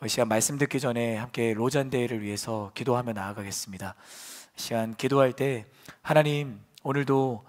이 시간 말씀 듣기 전에 함께 로잔대회를 위해서 기도하며 나아가겠습니다. 이 시간 기도할 때 하나님, 오늘도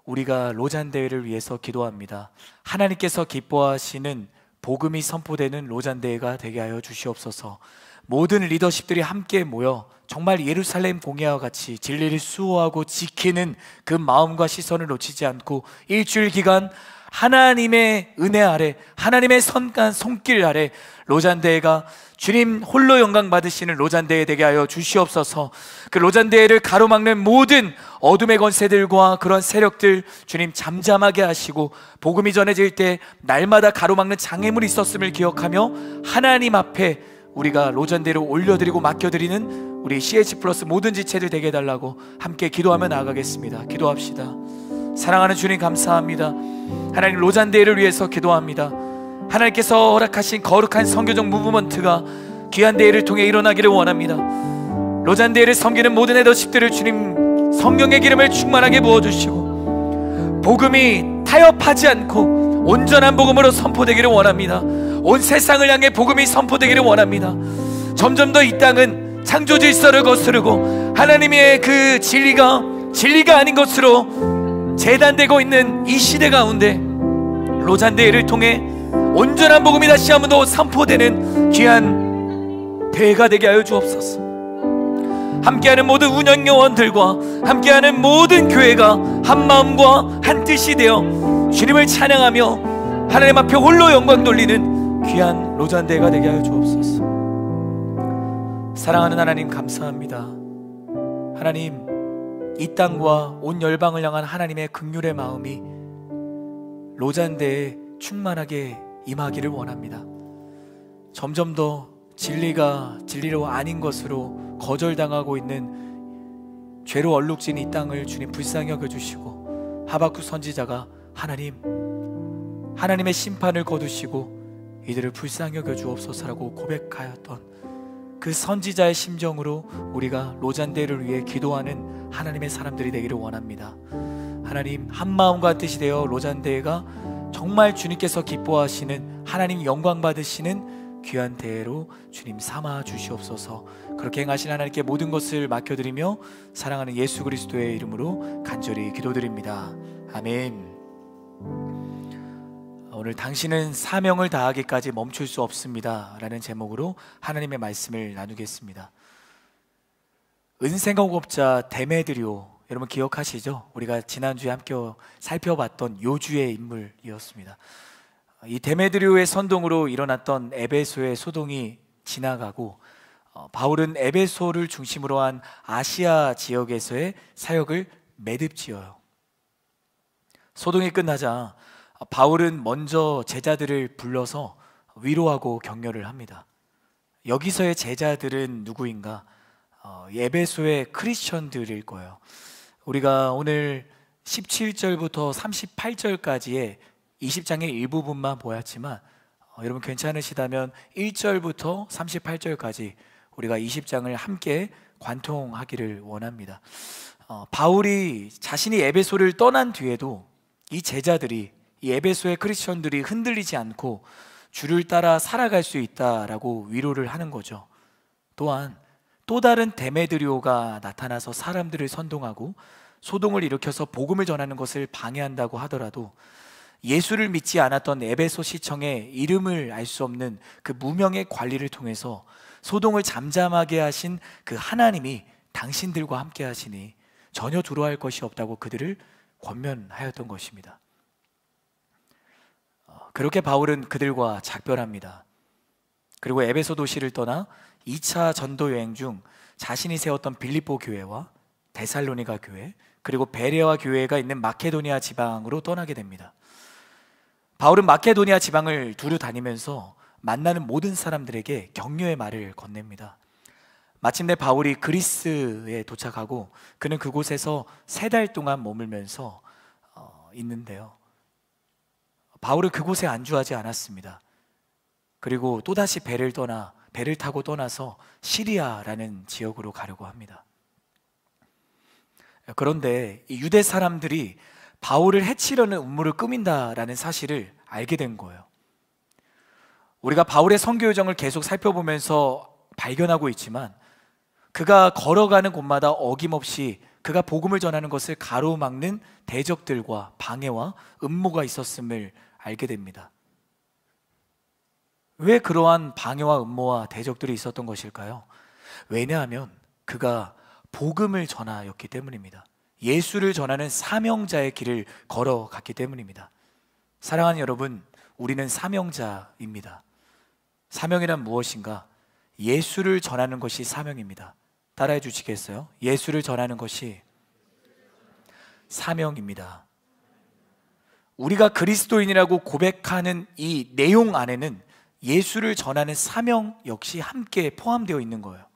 우리가 로잔대회를 위해서 기도합니다. 하나님께서 기뻐하시는 복음이 선포되는 로잔대회가 되게 하여 주시옵소서. 모든 리더십들이 함께 모여 정말 예루살렘 공예와 같이 진리를 수호하고 지키는 그 마음과 시선을 놓치지 않고 일주일 기간 하나님의 은혜 아래, 하나님의 선한 손길 아래 로잔대회가 주님 홀로 영광 받으시는 로잔대회 되게 하여 주시옵소서. 그 로잔대회를 가로막는 모든 어둠의 권세들과 그런 세력들 주님 잠잠하게 하시고, 복음이 전해질 때 날마다 가로막는 장애물이 있었음을 기억하며 하나님 앞에 우리가 로잔대회로 올려드리고 맡겨드리는 우리 CH 플러스 모든 지체들 되게 해달라고 함께 기도하며 나아가겠습니다. 기도합시다. 사랑하는 주님, 감사합니다. 하나님, 로잔대회를 위해서 기도합니다. 하나님께서 허락하신 거룩한 선교적 무브먼트가 귀한 대회를 통해 일어나기를 원합니다. 로잔대회를 섬기는 모든 리더십들을 주님 성령의 기름을 충만하게 부어주시고, 복음이 타협하지 않고 온전한 복음으로 선포되기를 원합니다. 온 세상을 향해 복음이 선포되기를 원합니다. 점점 더 이 땅은 창조 질서를 거스르고 하나님의 그 진리가 아닌 것으로 재단되고 있는 이 시대 가운데 로잔대회를 통해 온전한 복음이 다시 한번 더 선포되는 귀한 대회가 되게 하여 주옵소서. 함께하는 모든 운영 요원들과 함께하는 모든 교회가 한 마음과 한 뜻이 되어 주님을 찬양하며 하나님 앞에 홀로 영광 돌리는 귀한 로잔대회가 되게 하여 주옵소서. 사랑하는 하나님, 감사합니다. 하나님, 이 땅과 온 열방을 향한 하나님의 긍휼의 마음이 로잔대에 충만하게 임하기를 원합니다. 점점 더 진리가 진리로 아닌 것으로 거절당하고 있는 죄로 얼룩진 이 땅을 주님 불쌍히 여겨주시고, 하박국 선지자가 하나님의 심판을 거두시고 이들을 불쌍히 여겨주옵소서라고 고백하였던 그 선지자의 심정으로 우리가 로잔대를 위해 기도하는 하나님의 사람들이 되기를 원합니다. 하나님, 한마음과 뜻이 되어 로잔대회가 정말 주님께서 기뻐하시는 하나님 영광 받으시는 귀한 대회로 주님 삼아 주시옵소서. 그렇게 행하신 하나님께 모든 것을 맡겨드리며 사랑하는 예수 그리스도의 이름으로 간절히 기도드립니다. 아멘. 오늘 당신은 사명을 다하기까지 멈출 수 없습니다 라는 제목으로 하나님의 말씀을 나누겠습니다. 은생업업자 데메드리오, 여러분 기억하시죠? 우리가 지난주에 함께 살펴봤던 요주의 인물이었습니다. 이 데메드리오의 선동으로 일어났던 에베소의 소동이 지나가고 바울은 에베소를 중심으로 한 아시아 지역에서의 사역을 매듭지어요. 소동이 끝나자 바울은 먼저 제자들을 불러서 위로하고 격려를 합니다. 여기서의 제자들은 누구인가? 에베소의 크리스천들일 거예요. 우리가 오늘 17절부터 38절까지의 20장의 일부분만 보았지만 여러분 괜찮으시다면 1절부터 38절까지 우리가 20장을 함께 관통하기를 원합니다. 바울이 자신이 에베소를 떠난 뒤에도 이 제자들이, 이 에베소의 크리스천들이 흔들리지 않고 주를 따라 살아갈 수 있다라고 위로를 하는 거죠. 또한 또 다른 데메드리오가 나타나서 사람들을 선동하고 소동을 일으켜서 복음을 전하는 것을 방해한다고 하더라도 예수를 믿지 않았던 에베소 시청의 이름을 알 수 없는 그 무명의 관리를 통해서 소동을 잠잠하게 하신 그 하나님이 당신들과 함께 하시니 전혀 두려워할 것이 없다고 그들을 권면하였던 것입니다. 그렇게 바울은 그들과 작별합니다. 그리고 에베소 도시를 떠나 2차 전도 여행 중 자신이 세웠던 빌립보 교회와 데살로니가 교회, 그리고 베레아 교회가 있는 마케도니아 지방으로 떠나게 됩니다. 바울은 마케도니아 지방을 두루 다니면서 만나는 모든 사람들에게 격려의 말을 건넵니다. 마침내 바울이 그리스에 도착하고 그는 그곳에서 3달 동안 머물면서 있는데요, 바울은 그곳에 안주하지 않았습니다. 그리고 또다시 배를 타고 떠나서 시리아라는 지역으로 가려고 합니다. 그런데 이 유대 사람들이 바울을 해치려는 음모를 꾸민다라는 사실을 알게 된 거예요. 우리가 바울의 선교 여정을 계속 살펴보면서 발견하고 있지만 그가 걸어가는 곳마다 어김없이 그가 복음을 전하는 것을 가로막는 대적들과 방해와 음모가 있었음을 알게 됩니다. 왜 그러한 방해와 음모와 대적들이 있었던 것일까요? 왜냐하면 그가 복음을 전하였기 때문입니다. 예수를 전하는 사명자의 길을 걸어갔기 때문입니다. 사랑하는 여러분, 우리는 사명자입니다. 사명이란 무엇인가? 예수를 전하는 것이 사명입니다. 따라해 주시겠어요? 예수를 전하는 것이 사명입니다. 우리가 그리스도인이라고 고백하는 이 내용 안에는 예수를 전하는 사명 역시 함께 포함되어 있는 거예요.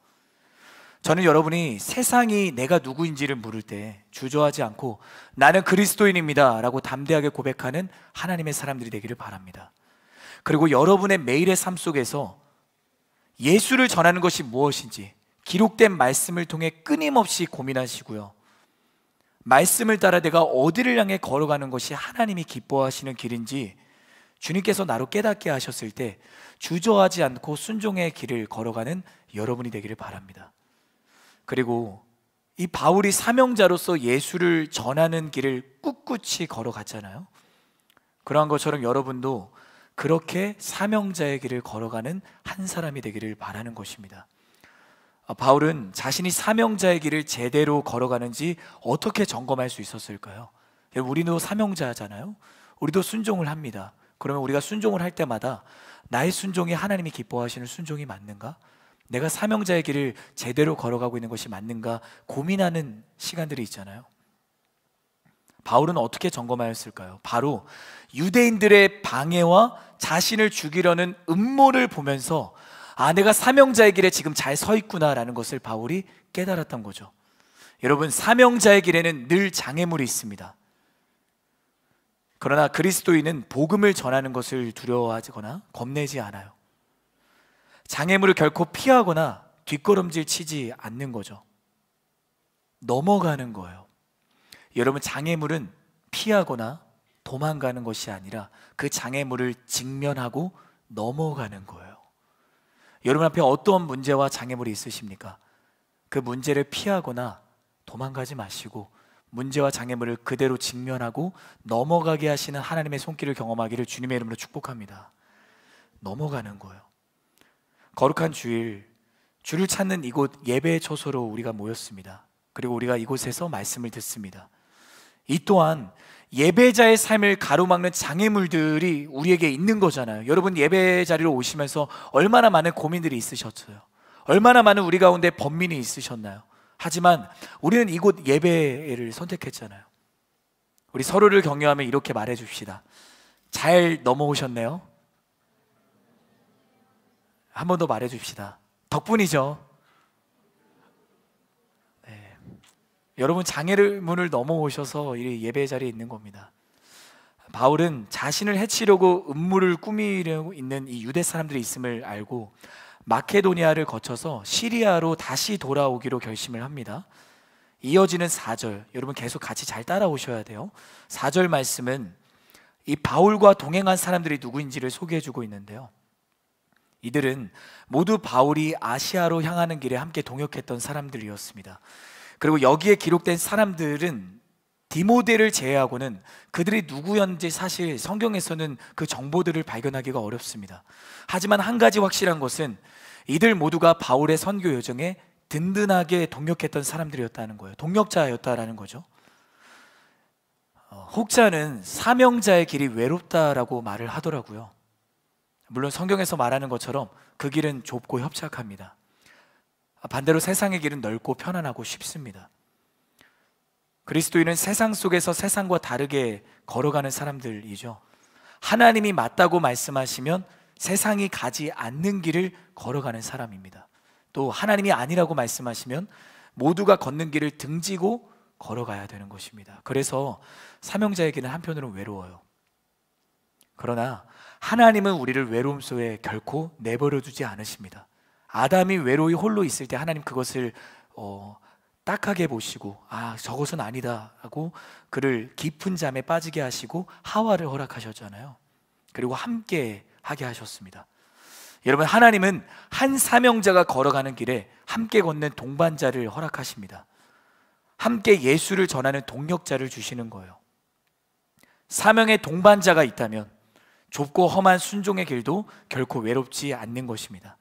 저는 여러분이 세상이 내가 누구인지를 물을 때 주저하지 않고 나는 그리스도인입니다 라고 담대하게 고백하는 하나님의 사람들이 되기를 바랍니다. 그리고 여러분의 매일의 삶 속에서 예수를 전하는 것이 무엇인지 기록된 말씀을 통해 끊임없이 고민하시고요, 말씀을 따라 내가 어디를 향해 걸어가는 것이 하나님이 기뻐하시는 길인지 주님께서 나로 깨닫게 하셨을 때 주저하지 않고 순종의 길을 걸어가는 여러분이 되기를 바랍니다. 그리고 이 바울이 사명자로서 예수를 전하는 길을 꿋꿋이 걸어갔잖아요. 그러한 것처럼 여러분도 그렇게 사명자의 길을 걸어가는 한 사람이 되기를 바라는 것입니다. 바울은 자신이 사명자의 길을 제대로 걸어가는지 어떻게 점검할 수 있었을까요? 우리도 사명자잖아요. 우리도 순종을 합니다. 그러면 우리가 순종을 할 때마다 나의 순종이 하나님이 기뻐하시는 순종이 맞는가? 내가 사명자의 길을 제대로 걸어가고 있는 것이 맞는가 고민하는 시간들이 있잖아요. 바울은 어떻게 점검하였을까요? 바로 유대인들의 방해와 자신을 죽이려는 음모를 보면서 내가 사명자의 길에 지금 잘 서 있구나라는 것을 바울이 깨달았던 거죠. 여러분, 사명자의 길에는 늘 장애물이 있습니다. 그러나 그리스도인은 복음을 전하는 것을 두려워하거나 겁내지 않아요. 장애물을 결코 피하거나 뒷걸음질 치지 않는 거죠. 넘어가는 거예요. 여러분, 장애물은 피하거나 도망가는 것이 아니라 그 장애물을 직면하고 넘어가는 거예요. 여러분 앞에 어떤 문제와 장애물이 있으십니까? 그 문제를 피하거나 도망가지 마시고 문제와 장애물을 그대로 직면하고 넘어가게 하시는 하나님의 손길을 경험하기를 주님의 이름으로 축복합니다. 넘어가는 거예요. 거룩한 주일, 주를 찾는 이곳 예배의 초소로 우리가 모였습니다. 그리고 우리가 이곳에서 말씀을 듣습니다. 이 또한 예배자의 삶을 가로막는 장애물들이 우리에게 있는 거잖아요. 여러분, 예배 자리로 오시면서 얼마나 많은 고민들이 있으셨어요. 얼마나 많은 우리 가운데 번민이 있으셨나요? 하지만 우리는 이곳 예배를 선택했잖아요. 우리 서로를 격려하며 이렇게 말해 줍시다. 잘 넘어오셨네요. 한 번 더 말해 줍시다. 덕분이죠. 네. 여러분, 장애물을 넘어오셔서 이 예배 자리에 있는 겁니다. 바울은 자신을 해치려고 음모를 꾸미려고 있는 이 유대 사람들이 있음을 알고 마케도니아를 거쳐서 시리아로 다시 돌아오기로 결심을 합니다. 이어지는 4절, 여러분 계속 같이 잘 따라오셔야 돼요. 4절 말씀은 이 바울과 동행한 사람들이 누구인지를 소개해주고 있는데요, 이들은 모두 바울이 아시아로 향하는 길에 함께 동역했던 사람들이었습니다. 그리고 여기에 기록된 사람들은 디모데를 제외하고는 그들이 누구였는지 사실 성경에서는 그 정보들을 발견하기가 어렵습니다. 하지만 한 가지 확실한 것은 이들 모두가 바울의 선교 여정에 든든하게 동역했던 사람들이었다는 거예요. 동역자였다라는 거죠. 혹자는 사명자의 길이 외롭다라고 말을 하더라고요. 물론 성경에서 말하는 것처럼 그 길은 좁고 협착합니다. 반대로 세상의 길은 넓고 편안하고 쉽습니다. 그리스도인은 세상 속에서 세상과 다르게 걸어가는 사람들이죠. 하나님이 맞다고 말씀하시면 세상이 가지 않는 길을 걸어가는 사람입니다. 또 하나님이 아니라고 말씀하시면 모두가 걷는 길을 등지고 걸어가야 되는 것입니다. 그래서 사명자의 길은 한편으로는 외로워요. 그러나 하나님은 우리를 외로움 속에 결코 내버려 두지 않으십니다. 아담이 외로이 홀로 있을 때 하나님 그것을 딱하게 보시고 저것은 아니다 하고 그를 깊은 잠에 빠지게 하시고 하와를 허락하셨잖아요. 그리고 함께 하게 하셨습니다. 여러분, 하나님은 한 사명자가 걸어가는 길에 함께 걷는 동반자를 허락하십니다. 함께 예수를 전하는 동력자를 주시는 거예요. 사명의 동반자가 있다면 좁고 험한 순종의 길도 결코 외롭지 않는 것입니다.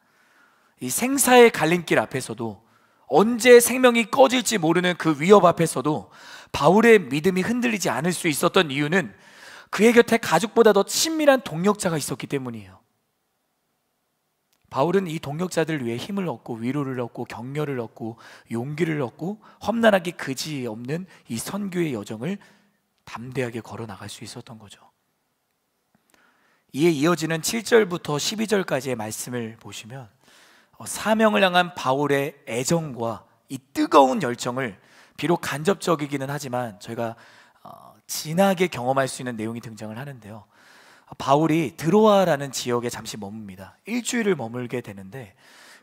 이 생사의 갈림길 앞에서도, 언제 생명이 꺼질지 모르는 그 위협 앞에서도 바울의 믿음이 흔들리지 않을 수 있었던 이유는 그의 곁에 가족보다 더 친밀한 동력자가 있었기 때문이에요. 바울은 이 동력자들을 위해 힘을 얻고 위로를 얻고 격려를 얻고 용기를 얻고 험난하기 그지없는 이 선교의 여정을 담대하게 걸어 나갈 수 있었던 거죠. 이에 이어지는 7절부터 12절까지의 말씀을 보시면 사명을 향한 바울의 애정과 이 뜨거운 열정을, 비록 간접적이기는 하지만 저희가 진하게 경험할 수 있는 내용이 등장을 하는데요. 바울이 드로아라는 지역에 잠시 머뭅니다. 일주일을 머물게 되는데,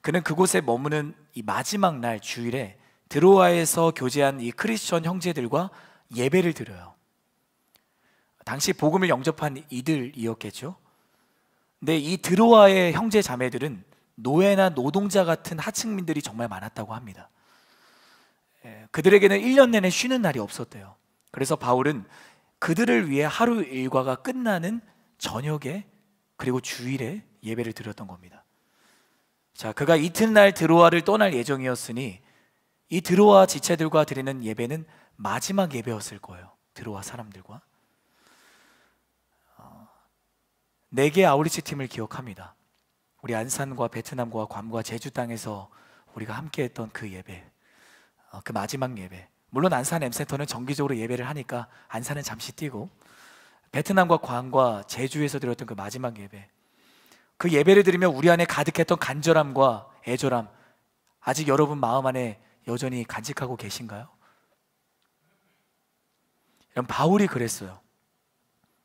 그는 그곳에 머무는 이 마지막 날 주일에 드로아에서 교제한 이 크리스천 형제들과 예배를 드려요. 당시 복음을 영접한 이들이었겠죠. 근데 이 드로아의 형제 자매들은 노예나 노동자 같은 하층민들이 정말 많았다고 합니다. 그들에게는 1년 내내 쉬는 날이 없었대요. 그래서 바울은 그들을 위해 하루 일과가 끝나는 저녁에 그리고 주일에 예배를 드렸던 겁니다. 자, 그가 이튿날 드로아를 떠날 예정이었으니 이 드로아 지체들과 드리는 예배는 마지막 예배였을 거예요. 드로아 사람들과. 4개의 아우리치 팀을 기억합니다. 우리 안산과 베트남과 괌과 제주 땅에서 우리가 함께 했던 그 예배, 그 마지막 예배. 물론 안산 M센터는 정기적으로 예배를 하니까 안산은 잠시 뛰고, 베트남과 괌과 제주에서 드렸던 그 마지막 예배, 그 예배를 드리며 우리 안에 가득했던 간절함과 애절함, 아직 여러분 마음 안에 여전히 간직하고 계신가요? 여러분, 바울이 그랬어요.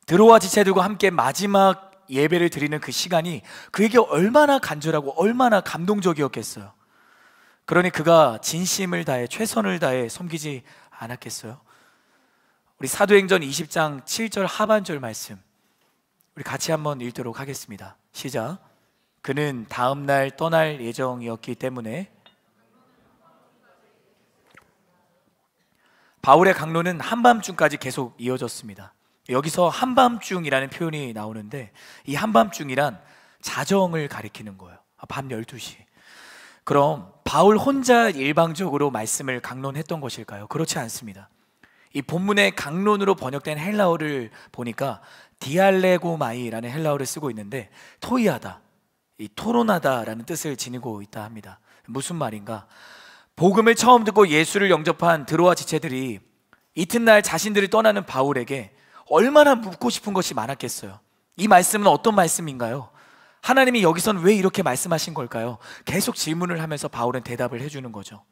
드로아 지체들과 함께 마지막 예배를 드리는 그 시간이 그에게 얼마나 간절하고 얼마나 감동적이었겠어요. 그러니 그가 진심을 다해 최선을 다해 섬기지 않았겠어요? 우리 사도행전 20장 7절 하반절 말씀 우리 같이 한번 읽도록 하겠습니다. 시작. 그는 다음 날 떠날 예정이었기 때문에. 바울의 강론은 한밤중까지 계속 이어졌습니다. 여기서 한밤중이라는 표현이 나오는데, 이 한밤중이란 자정을 가리키는 거예요. 밤 12시. 그럼 바울 혼자 일방적으로 말씀을 강론했던 것일까요? 그렇지 않습니다. 이 본문의 강론으로 번역된 헬라어를 보니까 디알레고마이라는 헬라어를 쓰고 있는데, 토의하다, 이 토론하다라는 뜻을 지니고 있다 합니다. 무슨 말인가? 복음을 처음 듣고 예수를 영접한 드로아 지체들이 이튿날 자신들이 떠나는 바울에게 얼마나 묻고 싶은 것이 많았겠어요. 이 말씀은 어떤 말씀인가요? 하나님이 여기선 왜 이렇게 말씀하신 걸까요? 계속 질문을 하면서 바울은 대답을 해주는 거죠.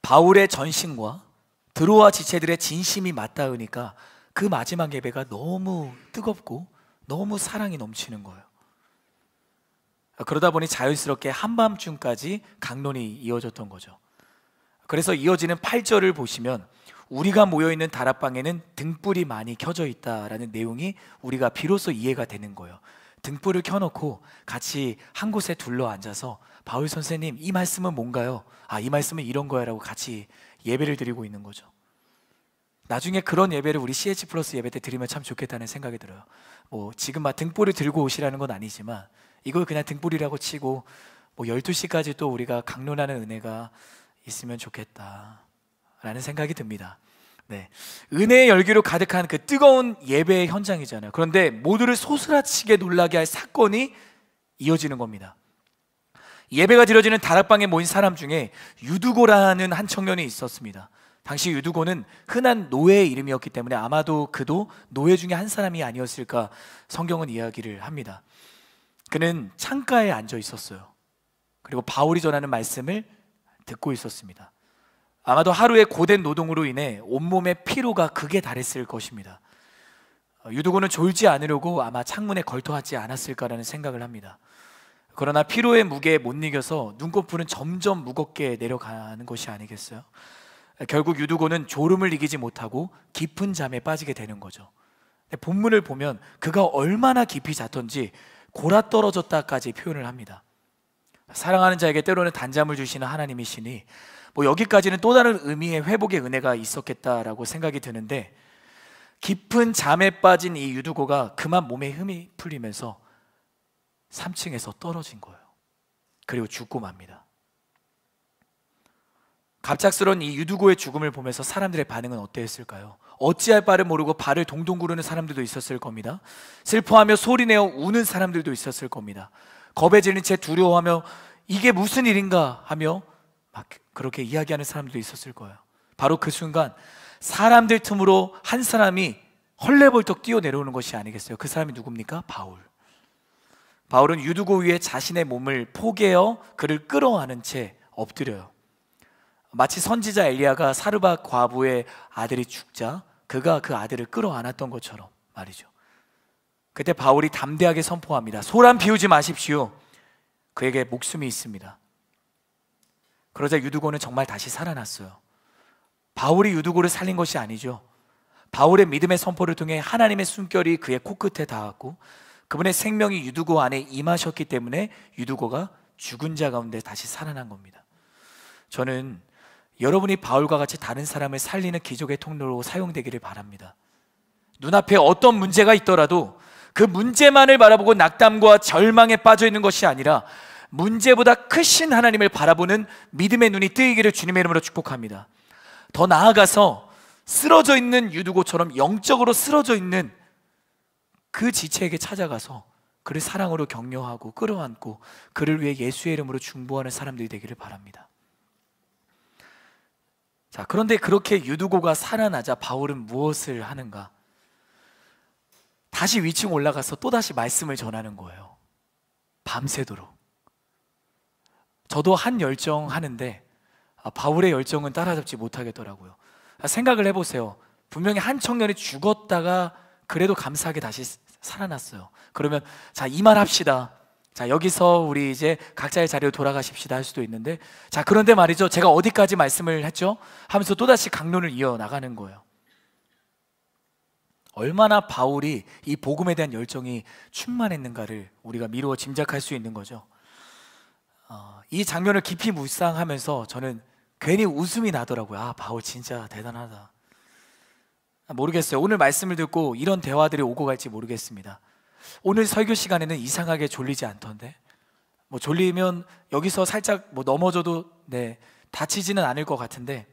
바울의 전심과 드로아 지체들의 진심이 맞닿으니까 그 마지막 예배가 너무 뜨겁고 너무 사랑이 넘치는 거예요. 그러다 보니 자연스럽게 한밤중까지 강론이 이어졌던 거죠. 그래서 이어지는 8절을 보시면 우리가 모여있는 다락방에는 등불이 많이 켜져 있다라는 내용이 우리가 비로소 이해가 되는 거예요. 등불을 켜놓고 같이 한 곳에 둘러 앉아서 바울 선생님, 이 말씀은 뭔가요? 아, 이 말씀은 이런 거야 라고 같이 예배를 드리고 있는 거죠. 나중에 그런 예배를 우리 CH 플러스 예배 때 드리면 참 좋겠다는 생각이 들어요. 지금 막 등불을 들고 오시라는 건 아니지만 이걸 그냥 등불이라고 치고 12시까지 또 우리가 강론하는 은혜가 있으면 좋겠다 라는 생각이 듭니다. 네, 은혜의 열기로 가득한 그 뜨거운 예배의 현장이잖아요. 그런데 모두를 소스라치게 놀라게 할 사건이 이어지는 겁니다. 예배가 드려지는 다락방에 모인 사람 중에 유두고라는 한 청년이 있었습니다. 당시 유두고는 흔한 노예의 이름이었기 때문에 아마도 그도 노예 중에 한 사람이 아니었을까 성경은 이야기를 합니다. 그는 창가에 앉아 있었어요. 그리고 바울이 전하는 말씀을 듣고 있었습니다. 아마도 하루의 고된 노동으로 인해 온몸의 피로가 극에 달했을 것입니다. 유두고는 졸지 않으려고 아마 창문에 걸터하지 않았을까라는 생각을 합니다. 그러나 피로의 무게에 못 이겨서 눈꺼풀은 점점 무겁게 내려가는 것이 아니겠어요? 결국 유두고는 졸음을 이기지 못하고 깊은 잠에 빠지게 되는 거죠. 본문을 보면 그가 얼마나 깊이 잤던지 골아 떨어졌다까지 표현을 합니다. 사랑하는 자에게 때로는 단잠을 주시는 하나님이시니 여기까지는 또 다른 의미의 회복의 은혜가 있었겠다라고 생각이 드는데, 깊은 잠에 빠진 이 유두고가 그만 몸에 힘이 풀리면서 3층에서 떨어진 거예요. 그리고 죽고 맙니다. 갑작스러운 이 유두고의 죽음을 보면서 사람들의 반응은 어땠을까요? 어찌할 바를 모르고 발을 동동 구르는 사람들도 있었을 겁니다. 슬퍼하며 소리내어 우는 사람들도 있었을 겁니다. 겁에 질린 채 두려워하며 이게 무슨 일인가 하며 막 그렇게 이야기하는 사람들도 있었을 거예요. 바로 그 순간 사람들 틈으로 한 사람이 헐레벌떡 뛰어내려오는 것이 아니겠어요? 그 사람이 누굽니까? 바울은 유두고 위에 자신의 몸을 포개어 그를 끌어안은 채 엎드려요. 마치 선지자 엘리야가 사르밧 과부의 아들이 죽자 그가 그 아들을 끌어안았던 것처럼 말이죠. 그때 바울이 담대하게 선포합니다. 소란 피우지 마십시오. 그에게 목숨이 있습니다. 그러자 유두고는 정말 다시 살아났어요. 바울이 유두고를 살린 것이 아니죠. 바울의 믿음의 선포를 통해 하나님의 숨결이 그의 코끝에 닿았고 그분의 생명이 유두고 안에 임하셨기 때문에 유두고가 죽은 자 가운데 다시 살아난 겁니다. 저는 여러분이 바울과 같이 다른 사람을 살리는 기적의 통로로 사용되기를 바랍니다. 눈앞에 어떤 문제가 있더라도 그 문제만을 바라보고 낙담과 절망에 빠져 있는 것이 아니라 문제보다 크신 하나님을 바라보는 믿음의 눈이 뜨이기를 주님의 이름으로 축복합니다. 더 나아가서 쓰러져 있는 유두고처럼 영적으로 쓰러져 있는 그 지체에게 찾아가서 그를 사랑으로 격려하고 끌어안고 그를 위해 예수의 이름으로 중보하는 사람들이 되기를 바랍니다. 자, 그런데 그렇게 유두고가 살아나자 바울은 무엇을 하는가? 다시 위층 올라가서 또다시 말씀을 전하는 거예요. 밤새도록. 저도 한 열정 하는데 바울의 열정은 따라잡지 못하겠더라고요. 생각을 해보세요. 분명히 한 청년이 죽었다가 그래도 감사하게 다시 살아났어요. 그러면 자, 이만합시다. 자, 여기서 우리 이제 각자의 자리로 돌아가십시다 할 수도 있는데, 자, 그런데 말이죠, 제가 어디까지 말씀을 했죠? 하면서 또다시 강론을 이어나가는 거예요. 얼마나 바울이 이 복음에 대한 열정이 충만했는가를 우리가 미루어 짐작할 수 있는 거죠. 이 장면을 깊이 묵상하면서 저는 괜히 웃음이 나더라고요. 바울 진짜 대단하다. 모르겠어요. 오늘 말씀을 듣고 이런 대화들이 오고 갈지 모르겠습니다. 오늘 설교 시간에는 이상하게 졸리지 않던데, 졸리면 여기서 살짝 넘어져도 다치지는 않을 것 같은데,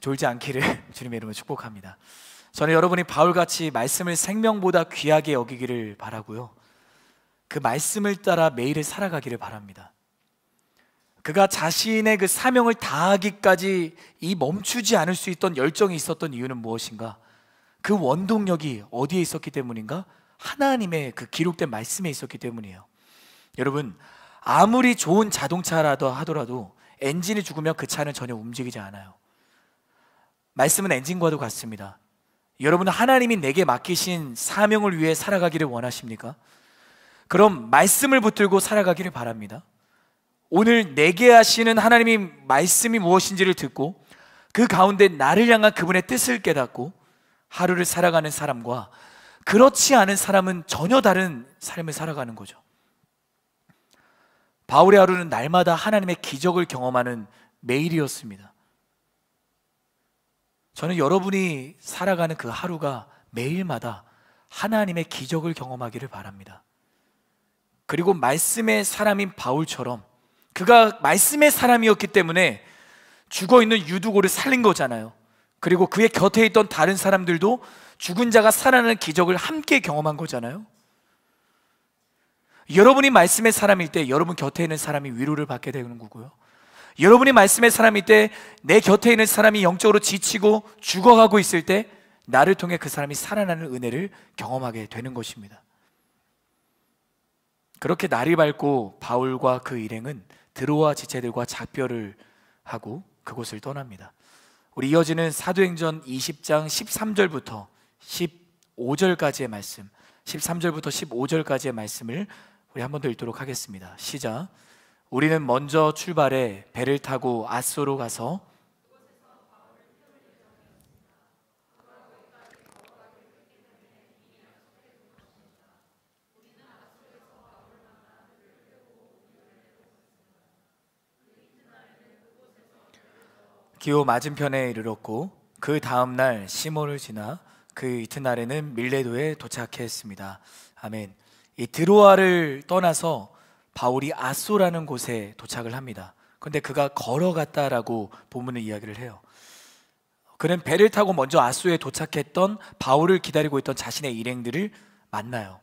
졸지 않기를 주님의 이름으로 축복합니다. 저는 여러분이 바울같이 말씀을 생명보다 귀하게 여기기를 바라고요, 그 말씀을 따라 매일을 살아가기를 바랍니다. 그가 자신의 그 사명을 다하기까지 이 멈추지 않을 수 있던 열정이 있었던 이유는 무엇인가? 그 원동력이 어디에 있었기 때문인가? 하나님의 그 기록된 말씀에 있었기 때문이에요. 여러분, 아무리 좋은 자동차라도 하더라도 엔진이 죽으면 그 차는 전혀 움직이지 않아요. 말씀은 엔진과도 같습니다. 여러분은 하나님이 내게 맡기신 사명을 위해 살아가기를 원하십니까? 그럼 말씀을 붙들고 살아가기를 바랍니다. 오늘 내게 하시는 하나님의 말씀이 무엇인지를 듣고 그 가운데 나를 향한 그분의 뜻을 깨닫고 하루를 살아가는 사람과 그렇지 않은 사람은 전혀 다른 삶을 살아가는 거죠. 바울의 하루는 날마다 하나님의 기적을 경험하는 매일이었습니다. 저는 여러분이 살아가는 그 하루가 매일마다 하나님의 기적을 경험하기를 바랍니다. 그리고 말씀의 사람인 바울처럼 그가 말씀의 사람이었기 때문에 죽어있는 유두고를 살린 거잖아요. 그리고 그의 곁에 있던 다른 사람들도 죽은 자가 살아나는 기적을 함께 경험한 거잖아요. 여러분이 말씀의 사람일 때 여러분 곁에 있는 사람이 위로를 받게 되는 거고요, 여러분이 말씀의 사람일 때 내 곁에 있는 사람이 영적으로 지치고 죽어가고 있을 때 나를 통해 그 사람이 살아나는 은혜를 경험하게 되는 것입니다. 그렇게 날이 밝고 바울과 그 일행은 드로아 지체들과 작별을 하고 그곳을 떠납니다. 우리 이어지는 사도행전 20장 13절부터 15절까지의 말씀, 13절부터 15절까지의 말씀을 우리 한 번 더 읽도록 하겠습니다. 시작. 우리는 먼저 출발해 배를 타고 아소로 가서 기호 맞은편에 이르렀고 그 다음날 시몬을 지나 그 이튿날에는 밀레도에 도착했습니다. 아멘. 이 드로아를 떠나서 바울이 아소라는 곳에 도착을 합니다. 그런데 그가 걸어갔다라고 본문은 이야기를 해요. 그는 배를 타고 먼저 아소에 도착했던 바울을 기다리고 있던 자신의 일행들을 만나요.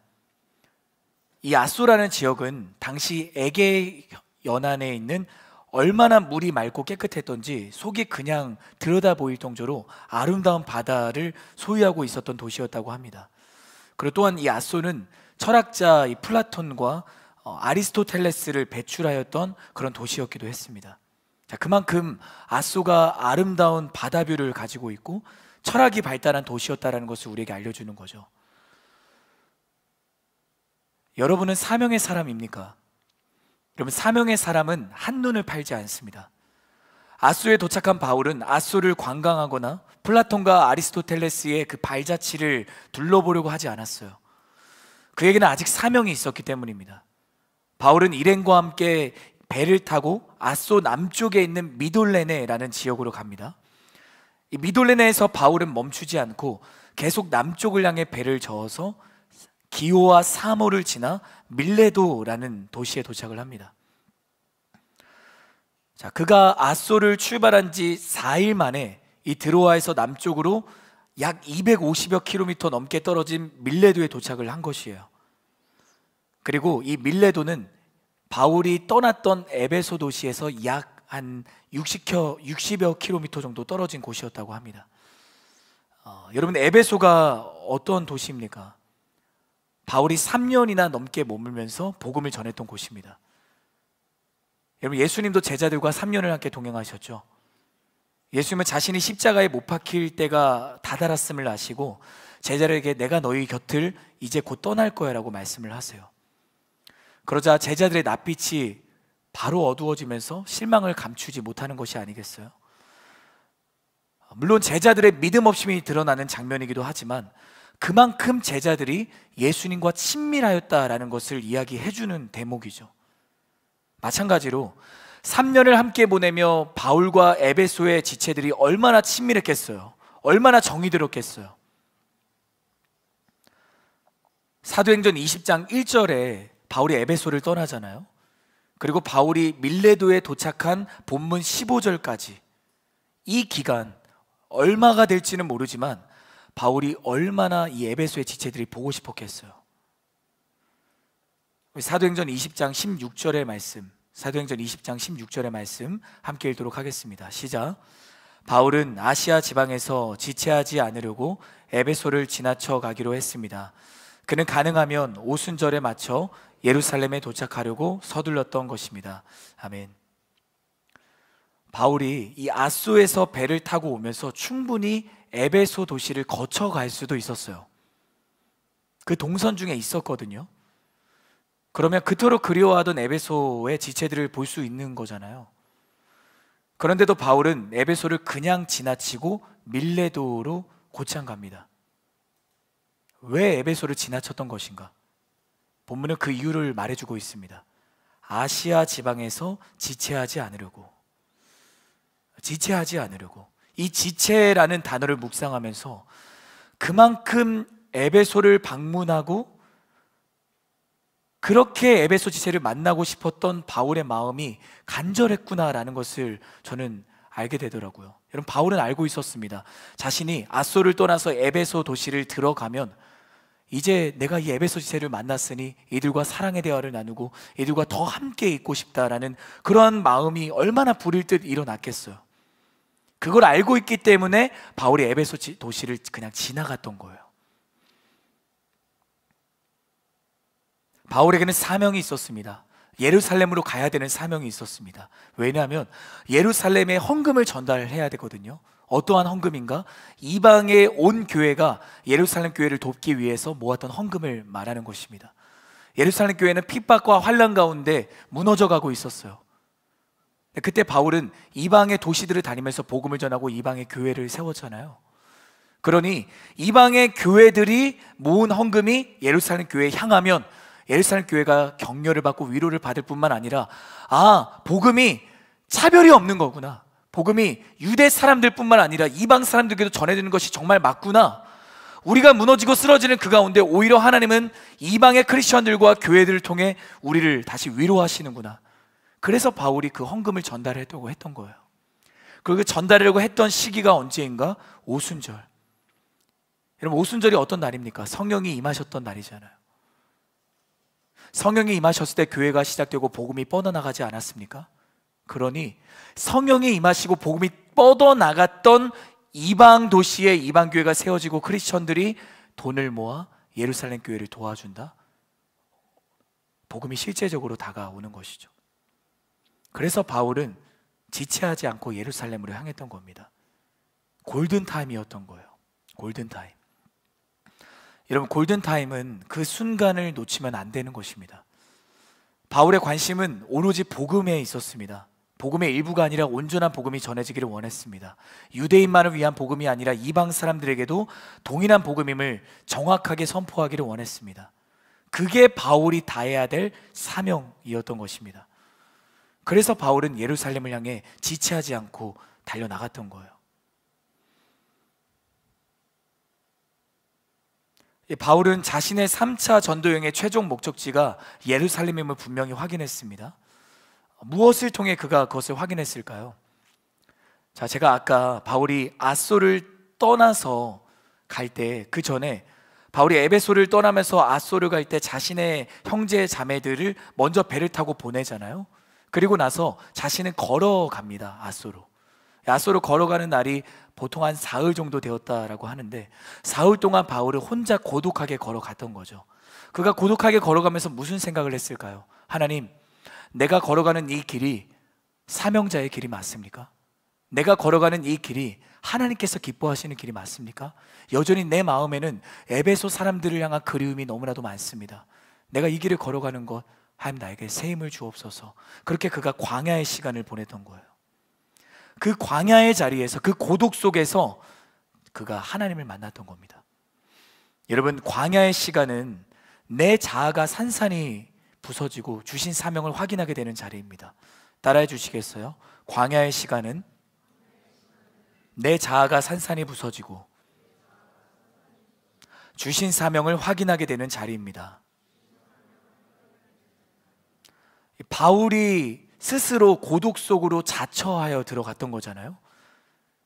이 아소라는 지역은 당시 에게 연안에 있는 얼마나 물이 맑고 깨끗했던지 속이 그냥 들여다 보일 정도로 아름다운 바다를 소유하고 있었던 도시였다고 합니다. 그리고 또한 이 아소는 철학자 이 플라톤과 아리스토텔레스를 배출하였던 그런 도시였기도 했습니다. 자, 그만큼 아소가 아름다운 바다뷰를 가지고 있고 철학이 발달한 도시였다는 것을 우리에게 알려주는 거죠. 여러분은 사명의 사람입니까? 여러분, 사명의 사람은 한눈을 팔지 않습니다. 아소에 도착한 바울은 아소를 관광하거나 플라톤과 아리스토텔레스의 그 발자취를 둘러보려고 하지 않았어요. 그에게는 아직 사명이 있었기 때문입니다. 바울은 일행과 함께 배를 타고 아소 남쪽에 있는 미돌레네라는 지역으로 갑니다. 이 미돌레네에서 바울은 멈추지 않고 계속 남쪽을 향해 배를 저어서 기호와 사모를 지나 밀레도라는 도시에 도착을 합니다. 자, 그가 아소를 출발한 지 4일 만에 이 드로아에서 남쪽으로 약 250여 킬로미터 넘게 떨어진 밀레도에 도착을 한 것이에요. 그리고 이 밀레도는 바울이 떠났던 에베소 도시에서 약 한 60여 킬로미터 정도 떨어진 곳이었다고 합니다. 여러분, 에베소가 어떤 도시입니까? 바울이 3년이나 넘게 머물면서 복음을 전했던 곳입니다. 여러분, 예수님도 제자들과 3년을 함께 동행하셨죠. 예수님은 자신이 십자가에 못 박힐 때가 다다랐음을 아시고 제자들에게 내가 너희 곁을 이제 곧 떠날 거야 라고 말씀을 하세요. 그러자 제자들의 낯빛이 바로 어두워지면서 실망을 감추지 못하는 것이 아니겠어요? 물론 제자들의 믿음 없음이 드러나는 장면이기도 하지만 그만큼 제자들이 예수님과 친밀하였다라는 것을 이야기해주는 대목이죠. 마찬가지로 3년을 함께 보내며 바울과 에베소의 지체들이 얼마나 친밀했겠어요? 얼마나 정이 들었겠어요? 사도행전 20장 1절에 바울이 에베소를 떠나잖아요. 그리고 바울이 밀레도에 도착한 본문 15절까지 이 기간 얼마가 될지는 모르지만 바울이 얼마나 이 에베소의 지체들이 보고 싶었겠어요. 사도행전 20장 16절의 말씀, 사도행전 20장 16절의 말씀 함께 읽도록 하겠습니다. 시작. 바울은 아시아 지방에서 지체하지 않으려고 에베소를 지나쳐 가기로 했습니다. 그는 가능하면 오순절에 맞춰 예루살렘에 도착하려고 서둘렀던 것입니다. 아멘. 바울이 이 아소에서 배를 타고 오면서 충분히 에베소 도시를 거쳐갈 수도 있었어요. 그 동선 중에 있었거든요. 그러면 그토록 그리워하던 에베소의 지체들을 볼 수 있는 거잖아요. 그런데도 바울은 에베소를 그냥 지나치고 밀레도로 곧장 갑니다. 왜 에베소를 지나쳤던 것인가? 본문은 그 이유를 말해주고 있습니다. 아시아 지방에서 지체하지 않으려고. 지체하지 않으려고. 이 지체라는 단어를 묵상하면서 그만큼 에베소를 방문하고 그렇게 에베소 지체를 만나고 싶었던 바울의 마음이 간절했구나라는 것을 저는 알게 되더라고요. 여러분, 바울은 알고 있었습니다. 자신이 아소를 떠나서 에베소 도시를 들어가면 이제 내가 이 에베소 지체를 만났으니 이들과 사랑의 대화를 나누고 이들과 더 함께 있고 싶다라는 그러한 마음이 얼마나 불일 듯 일어났겠어요. 그걸 알고 있기 때문에 바울이 에베소 도시를 그냥 지나갔던 거예요. 바울에게는 사명이 있었습니다. 예루살렘으로 가야 되는 사명이 있었습니다. 왜냐하면 예루살렘에 헌금을 전달해야 되거든요. 어떠한 헌금인가? 이방의 온 교회가 예루살렘 교회를 돕기 위해서 모았던 헌금을 말하는 것입니다. 예루살렘 교회는 핍박과 환난 가운데 무너져 가고 있었어요. 그때 바울은 이방의 도시들을 다니면서 복음을 전하고 이방의 교회를 세웠잖아요. 그러니 이방의 교회들이 모은 헌금이 예루살렘 교회에 향하면 예루살렘 교회가 격려를 받고 위로를 받을 뿐만 아니라 복음이 차별이 없는 거구나, 복음이 유대 사람들뿐만 아니라 이방 사람들에게도 전해지는 것이 정말 맞구나. 우리가 무너지고 쓰러지는 그 가운데 오히려 하나님은 이방의 크리스천들과 교회들을 통해 우리를 다시 위로하시는구나. 그래서 바울이 그 헌금을 전달했다고 했던 거예요. 그리고 전달하려고 했던 시기가 언제인가? 오순절. 여러분, 오순절이 어떤 날입니까? 성령이 임하셨던 날이잖아요. 성령이 임하셨을 때 교회가 시작되고 복음이 뻗어나가지 않았습니까? 그러니 성령이 임하시고 복음이 뻗어나갔던 이방 도시에 이방 교회가 세워지고 크리스천들이 돈을 모아 예루살렘 교회를 도와준다. 복음이 실제적으로 다가오는 것이죠. 그래서 바울은 지체하지 않고 예루살렘으로 향했던 겁니다. 골든타임이었던 거예요. 골든타임. 여러분, 골든타임은 그 순간을 놓치면 안 되는 것입니다. 바울의 관심은 오로지 복음에 있었습니다. 복음의 일부가 아니라 온전한 복음이 전해지기를 원했습니다. 유대인만을 위한 복음이 아니라 이방 사람들에게도 동일한 복음임을 정확하게 선포하기를 원했습니다. 그게 바울이 다해야 될 사명이었던 것입니다. 그래서 바울은 예루살렘을 향해 지체하지 않고 달려나갔던 거예요. 바울은 자신의 3차 전도여행의 최종 목적지가 예루살렘임을 분명히 확인했습니다. 무엇을 통해 그가 그것을 확인했을까요? 자, 제가 아까 바울이 앗소를 떠나서 갈 때, 그 전에 바울이 에베소를 떠나면서 앗소를 갈 때 자신의 형제 자매들을 먼저 배를 타고 보내잖아요. 그리고 나서 자신은 걸어갑니다. 앗소로 걸어가는 날이 보통 한 사흘 정도 되었다라고 하는데, 사흘 동안 바울은 혼자 고독하게 걸어갔던 거죠. 그가 고독하게 걸어가면서 무슨 생각을 했을까요? 하나님, 내가 걸어가는 이 길이 사명자의 길이 맞습니까? 내가 걸어가는 이 길이 하나님께서 기뻐하시는 길이 맞습니까? 여전히 내 마음에는 에베소 사람들을 향한 그리움이 너무나도 많습니다. 내가 이 길을 걸어가는 것, 하나님 나에게 새 힘을 주옵소서. 그렇게 그가 광야의 시간을 보냈던 거예요. 그 광야의 자리에서, 그 고독 속에서 그가 하나님을 만났던 겁니다. 여러분, 광야의 시간은 내 자아가 산산이 부서지고 주신 사명을 확인하게 되는 자리입니다. 따라해 주시겠어요? 광야의 시간은 내 자아가 산산이 부서지고 주신 사명을 확인하게 되는 자리입니다. 바울이 스스로 고독 속으로 자처하여 들어갔던 거잖아요.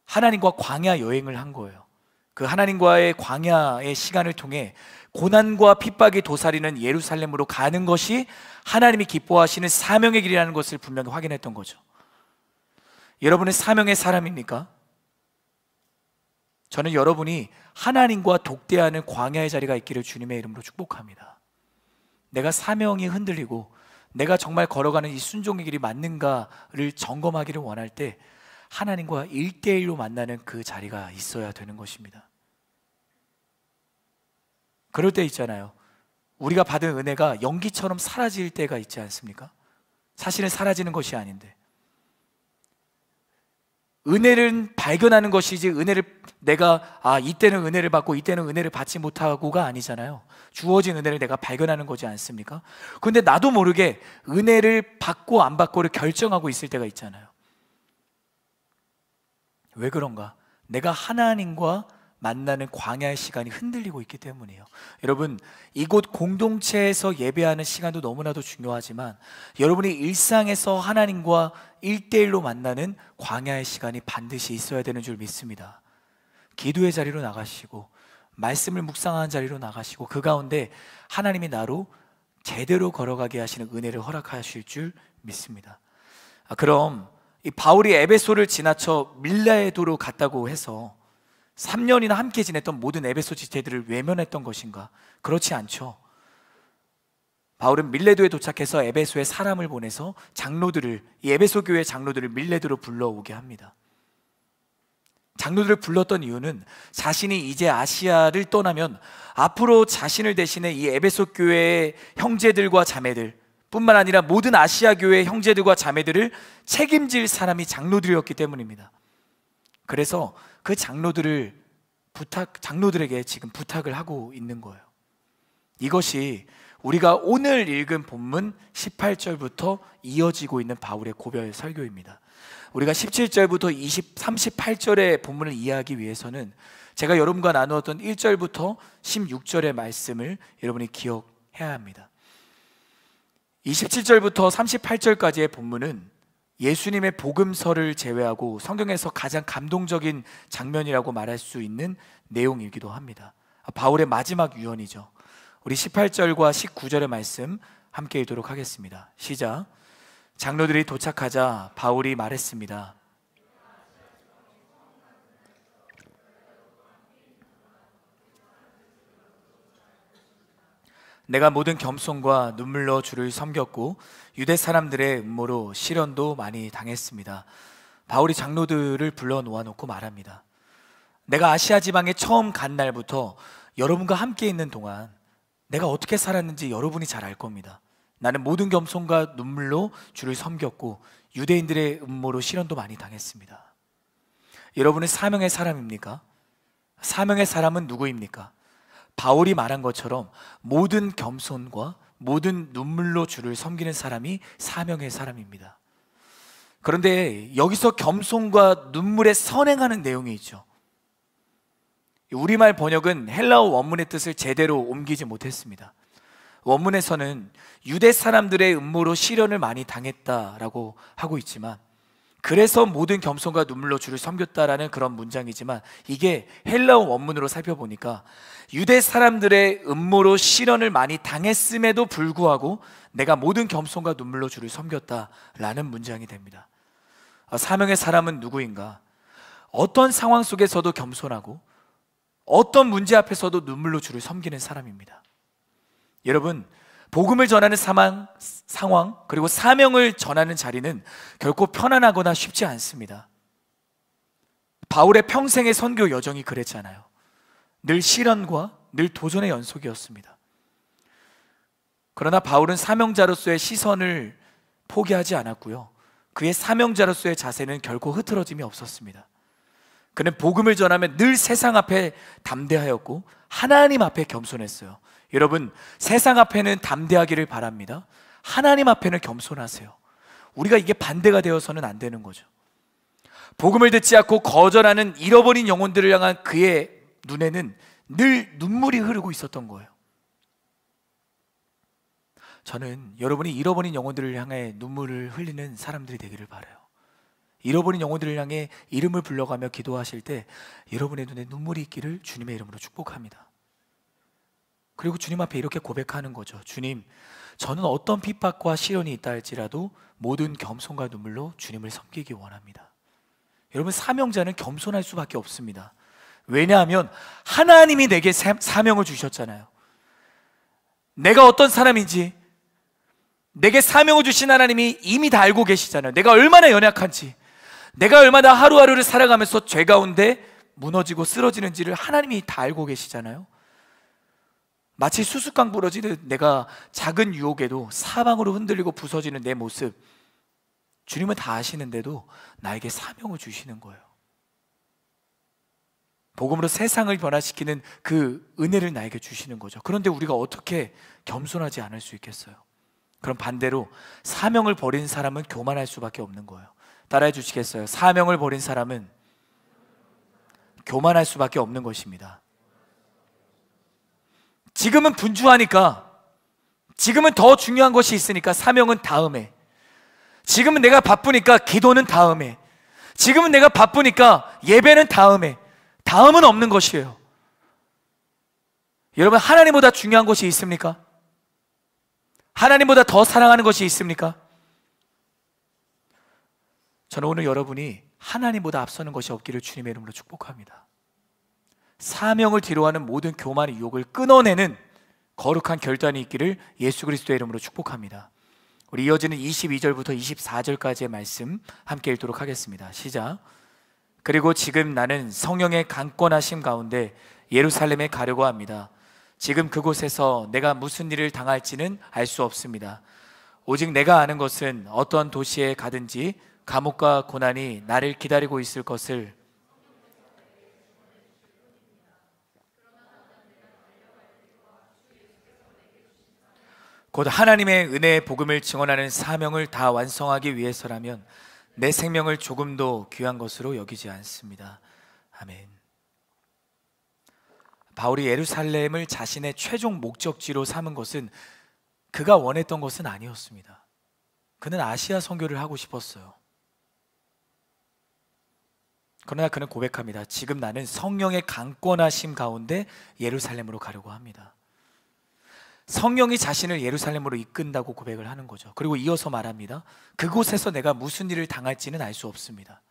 하나님과 광야 여행을 한 거예요. 그 하나님과의 광야의 시간을 통해 고난과 핍박이 도사리는 예루살렘으로 가는 것이 하나님이 기뻐하시는 사명의 길이라는 것을 분명히 확인했던 거죠. 여러분은 사명의 사람입니까? 저는 여러분이 하나님과 독대하는 광야의 자리가 있기를 주님의 이름으로 축복합니다. 내가 사명이 흔들리고 내가 정말 걸어가는 이 순종의 길이 맞는가를 점검하기를 원할 때 하나님과 1대1로 만나는 그 자리가 있어야 되는 것입니다. 그럴 때 있잖아요. 우리가 받은 은혜가 연기처럼 사라질 때가 있지 않습니까? 사실은 사라지는 것이 아닌데, 은혜를 발견하는 것이지, 은혜를 내가 이때는 은혜를 받고 이때는 은혜를 받지 못하고가 아니잖아요. 주어진 은혜를 내가 발견하는 거지 않습니까? 그런데 나도 모르게 은혜를 받고 안 받고를 결정하고 있을 때가 있잖아요. 왜 그런가? 내가 하나님과 만나는 광야의 시간이 흔들리고 있기 때문이에요. 여러분, 이곳 공동체에서 예배하는 시간도 너무나도 중요하지만 여러분이 일상에서 하나님과 1대1로 만나는 광야의 시간이 반드시 있어야 되는 줄 믿습니다. 기도의 자리로 나가시고 말씀을 묵상하는 자리로 나가시고 그 가운데 하나님이 나로 제대로 걸어가게 하시는 은혜를 허락하실 줄 믿습니다. 그럼 이 바울이 에베소를 지나쳐 밀레도로 갔다고 해서 3년이나 함께 지냈던 모든 에베소 지체들을 외면했던 것인가? 그렇지 않죠. 바울은 밀레도에 도착해서 에베소에 사람을 보내서 장로들을, 이 에베소 교회 장로들을 밀레도로 불러오게 합니다. 장로들을 불렀던 이유는 자신이 이제 아시아를 떠나면 앞으로 자신을 대신해 이 에베소 교회의 형제들과 자매들 뿐만 아니라 모든 아시아 교회의 형제들과 자매들을 책임질 사람이 장로들이었기 때문입니다. 그래서 그 장로들에게 지금 부탁을 하고 있는 거예요. 이것이 우리가 오늘 읽은 본문 18절부터 이어지고 있는 바울의 고별 설교입니다. 우리가 17절부터 38절의 본문을 이해하기 위해서는 제가 여러분과 나누었던 1절부터 16절의 말씀을 여러분이 기억해야 합니다. 27절부터 38절까지의 본문은 예수님의 복음서를 제외하고 성경에서 가장 감동적인 장면이라고 말할 수 있는 내용이기도 합니다. 바울의 마지막 유언이죠. 우리 18절과 19절의 말씀 함께 읽도록 하겠습니다. 시작. 장로들이 도착하자 바울이 말했습니다. 내가 모든 겸손과 눈물로 주를 섬겼고 유대 사람들의 음모로 시련도 많이 당했습니다. 바울이 장로들을 불러 놓아놓고 말합니다. 내가 아시아 지방에 처음 간 날부터 여러분과 함께 있는 동안 내가 어떻게 살았는지 여러분이 잘 알 겁니다. 나는 모든 겸손과 눈물로 주를 섬겼고 유대인들의 음모로 시련도 많이 당했습니다. 여러분은 사명의 사람입니까? 사명의 사람은 누구입니까? 바울이 말한 것처럼 모든 겸손과 모든 눈물로 주를 섬기는 사람이 사명의 사람입니다. 그런데 여기서 겸손과 눈물에 선행하는 내용이 있죠. 우리말 번역은 헬라어 원문의 뜻을 제대로 옮기지 못했습니다. 원문에서는 유대 사람들의 음모로 시련을 많이 당했다라고 하고 있지만, 그래서 모든 겸손과 눈물로 주를 섬겼다라는 그런 문장이지만, 이게 헬라어 원문으로 살펴보니까 유대 사람들의 음모로 시련을 많이 당했음에도 불구하고 내가 모든 겸손과 눈물로 주를 섬겼다라는 문장이 됩니다. 사명의 사람은 누구인가? 어떤 상황 속에서도 겸손하고 어떤 문제 앞에서도 눈물로 주를 섬기는 사람입니다. 여러분, 복음을 전하는 상황 그리고 사명을 전하는 자리는 결코 편안하거나 쉽지 않습니다. 바울의 평생의 선교 여정이 그랬잖아요. 늘 시련과 늘 도전의 연속이었습니다. 그러나 바울은 사명자로서의 시선을 포기하지 않았고요, 그의 사명자로서의 자세는 결코 흐트러짐이 없었습니다. 그는 복음을 전하며 늘 세상 앞에 담대하였고 하나님 앞에 겸손했어요. 여러분, 세상 앞에는 담대하기를 바랍니다. 하나님 앞에는 겸손하세요. 우리가 이게 반대가 되어서는 안 되는 거죠. 복음을 듣지 않고 거절하는 잃어버린 영혼들을 향한 그의 눈에는 늘 눈물이 흐르고 있었던 거예요. 저는 여러분이 잃어버린 영혼들을 향해 눈물을 흘리는 사람들이 되기를 바라요. 잃어버린 영혼들을 향해 이름을 불러가며 기도하실 때 여러분의 눈에 눈물이 있기를 주님의 이름으로 축복합니다. 그리고 주님 앞에 이렇게 고백하는 거죠. 주님, 저는 어떤 핍박과 시련이 있다 할지라도 모든 겸손과 눈물로 주님을 섬기기 원합니다. 여러분, 사명자는 겸손할 수밖에 없습니다. 왜냐하면 하나님이 내게 사명을 주셨잖아요. 내가 어떤 사람인지 내게 사명을 주신 하나님이 이미 다 알고 계시잖아요. 내가 얼마나 연약한지, 내가 얼마나 하루하루를 살아가면서 죄 가운데 무너지고 쓰러지는지를 하나님이 다 알고 계시잖아요. 마치 수수깡 부러지듯 내가 작은 유혹에도 사방으로 흔들리고 부서지는 내 모습, 주님은 다 아시는데도 나에게 사명을 주시는 거예요. 복음으로 세상을 변화시키는 그 은혜를 나에게 주시는 거죠. 그런데 우리가 어떻게 겸손하지 않을 수 있겠어요? 그럼 반대로 사명을 버린 사람은 교만할 수밖에 없는 거예요. 따라해 주시겠어요? 사명을 버린 사람은 교만할 수밖에 없는 것입니다. 지금은 분주하니까, 지금은 더 중요한 것이 있으니까 사명은 다음에, 지금은 내가 바쁘니까 기도는 다음에, 지금은 내가 바쁘니까 예배는 다음에, 다음은 없는 것이에요. 여러분, 하나님보다 중요한 것이 있습니까? 하나님보다 더 사랑하는 것이 있습니까? 저는 오늘 여러분이 하나님보다 앞서는 것이 없기를 주님의 이름으로 축복합니다. 사명을 뒤로하는 모든 교만의 유혹을 끊어내는 거룩한 결단이 있기를 예수 그리스도의 이름으로 축복합니다. 우리 이어지는 22절부터 24절까지의 말씀 함께 읽도록 하겠습니다. 시작. 그리고 지금 나는 성령의 강권하심 가운데 예루살렘에 가려고 합니다. 지금 그곳에서 내가 무슨 일을 당할지는 알 수 없습니다. 오직 내가 아는 것은 어떤 도시에 가든지 감옥과 고난이 나를 기다리고 있을 것을, 곧 하나님의 은혜의 복음을 증언하는 사명을 다 완성하기 위해서라면 내 생명을 조금도 귀한 것으로 여기지 않습니다. 아멘. 바울이 예루살렘을 자신의 최종 목적지로 삼은 것은 그가 원했던 것은 아니었습니다. 그는 아시아 선교를 하고 싶었어요. 그러나 그는 고백합니다. 지금 나는 성령의 강권하심 가운데 예루살렘으로 가려고 합니다. 성령이 자신을 예루살렘으로 이끈다고 고백을 하는 거죠. 그리고 이어서 말합니다. 그곳에서 내가 무슨 일을 당할지는 알 수 없습니다.